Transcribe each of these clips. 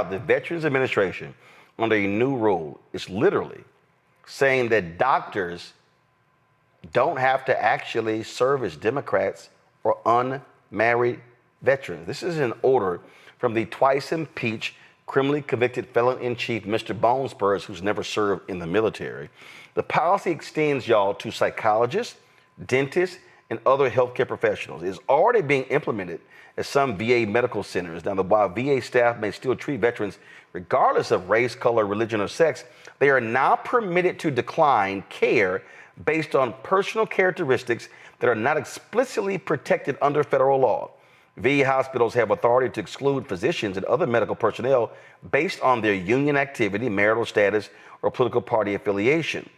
The Veterans Administration, under a new rule, is literally saying that doctors don't have to actually serve as Democrats or unmarried veterans. This is an order from the twice impeached, criminally convicted felon-in-chief, Mr. Bone Spurs, who's never served in the military. The policy extends, y'all, to psychologists, dentists, and other healthcare professionals. It is already being implemented at some VA medical centers. Now, while VA staff may still treat veterans regardless of race, color, religion, or sex, they are now permitted to decline care based on personal characteristics that are not explicitly protected under federal law. VA hospitals have authority to exclude physicians and other medical personnel based on their union activity, marital status, or political party affiliation.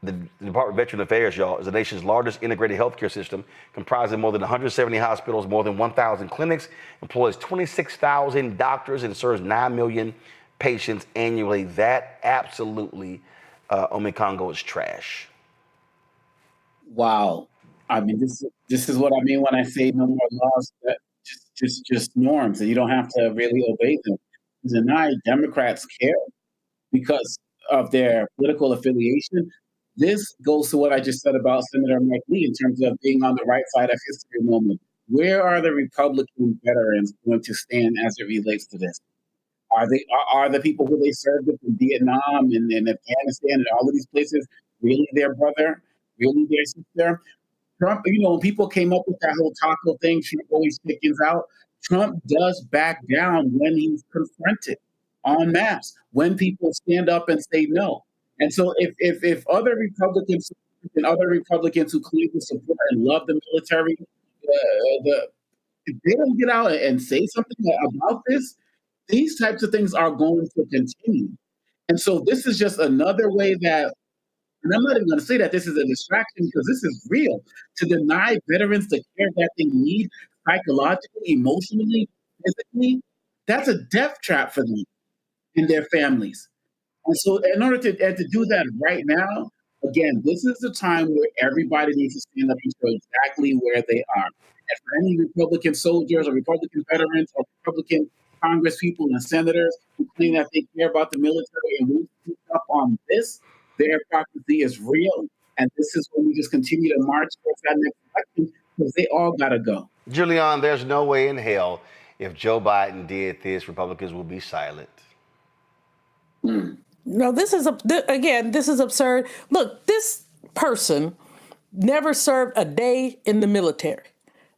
The Department of Veteran Affairs, y'all, is the nation's largest integrated healthcare system, comprising more than 170 hospitals, more than 1,000 clinics, employs 26,000 doctors, and serves 9 million patients annually. That absolutely, Omekongo, is trash. Wow. I mean, this is what I mean when I say no more laws, that just norms, and you don't have to really obey them. Deny Democrats care because of their political affiliation. This goes to what I just said about Senator Mike Lee in terms of being on the right side of history moment. Where are the Republican veterans going to stand as it relates to this? Are the people who they served with in Vietnam and Afghanistan and all of these places really their brother, really their sister? Trump, when people came up with that whole taco thing, Trump always chickens out. Trump does back down when he's confronted en masse, when people stand up and say no. And so if other Republicans and other Republicans who claim to support and love the military, if they don't get out and say something about this, these types of things are going to continue. And so this is just another way that, and I'm not even going to say that this is a distraction because this is real, to deny veterans the care that they need psychologically, emotionally, physically, that's a death trap for them and their families. And so in order to do that right now, again, this is the time where everybody needs to stand up and show exactly where they are. And for any Republican soldiers or Republican veterans or Republican Congress people and senators who claim that they care about the military and we speak up on this, their hypocrisy is real. And this is when we just continue to march towards that next election because they all got to go. Julian, there's no way in hell if Joe Biden did this, Republicans will be silent. No, this is absurd. Look, this person never served a day in the military.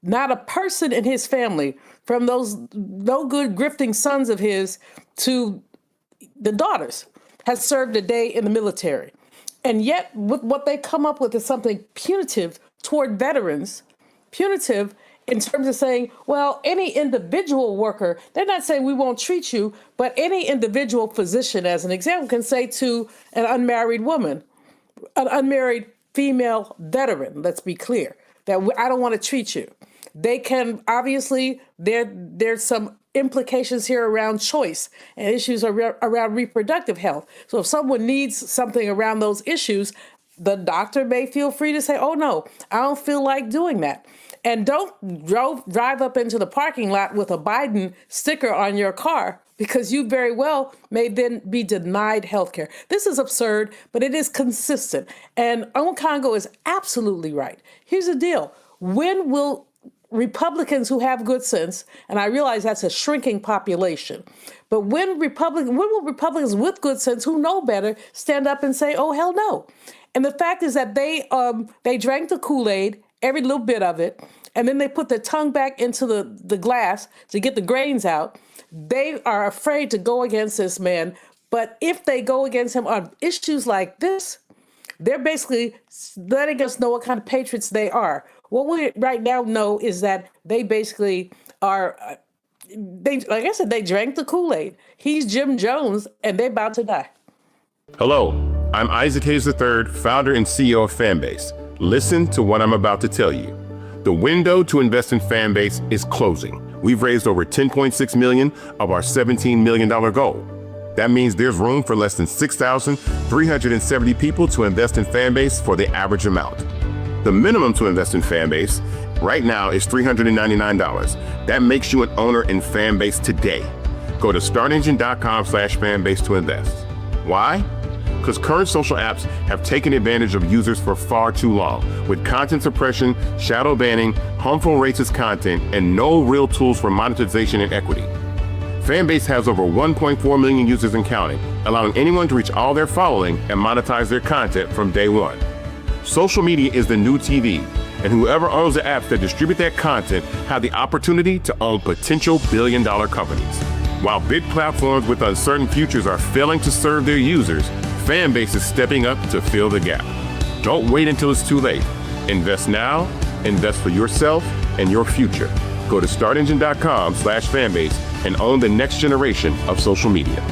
Not a person in his family, from those no good grifting sons of his to the daughters, has served a day in the military. And yet what they come up with is something punitive toward veterans, punitive in terms of saying, well, any individual worker, they're not saying we won't treat you, but any individual physician, as an example, can say to an unmarried woman, an unmarried female veteran, let's be clear, that I don't want to treat you. They can, obviously, there's some implications here around choice and issues around reproductive health. So if someone needs something around those issues, the doctor may feel free to say, oh, no, I don't feel like doing that. And don't drive up into the parking lot with a Biden sticker on your car, because you very well may then be denied health care. This is absurd, but it is consistent. And Omekongo is absolutely right. Here's the deal. When will Republicans who have good sense, and I realize that's a shrinking population, but when will Republicans with good sense who know better stand up and say, oh, hell no? And the fact is that they drank the Kool-Aid, every little bit of it, and then they put their tongue back into the glass to get the grains out. They are afraid to go against this man. But if they go against him on issues like this, they're basically letting us know what kind of patriots they are. What we right now know is that they basically are, like I said, they drank the Kool-Aid. He's Jim Jones, and they're about to die. Hello, I'm Isaac Hayes III, founder and CEO of Fanbase. Listen to what I'm about to tell you. The window to invest in Fanbase is closing. We've raised over $10.6 million of our $17 million goal. That means there's room for less than 6,370 people to invest in Fanbase for the average amount. The minimum to invest in Fanbase right now is $399. That makes you an owner in Fanbase today. Go to startengine.com/fanbase to invest. Why? Because current social apps have taken advantage of users for far too long, with content suppression, shadow banning, harmful racist content, and no real tools for monetization and equity. Fanbase has over 1.4 million users and counting, allowing anyone to reach all their following and monetize their content from day one. Social media is the new TV, and whoever owns the apps that distribute that content have the opportunity to own potential billion-dollar companies. While big platforms with uncertain futures are failing to serve their users, Fanbase is stepping up to fill the gap. Don't wait until it's too late. Invest now, invest for yourself and your future. Go to startengine.com/fanbase and own the next generation of social media.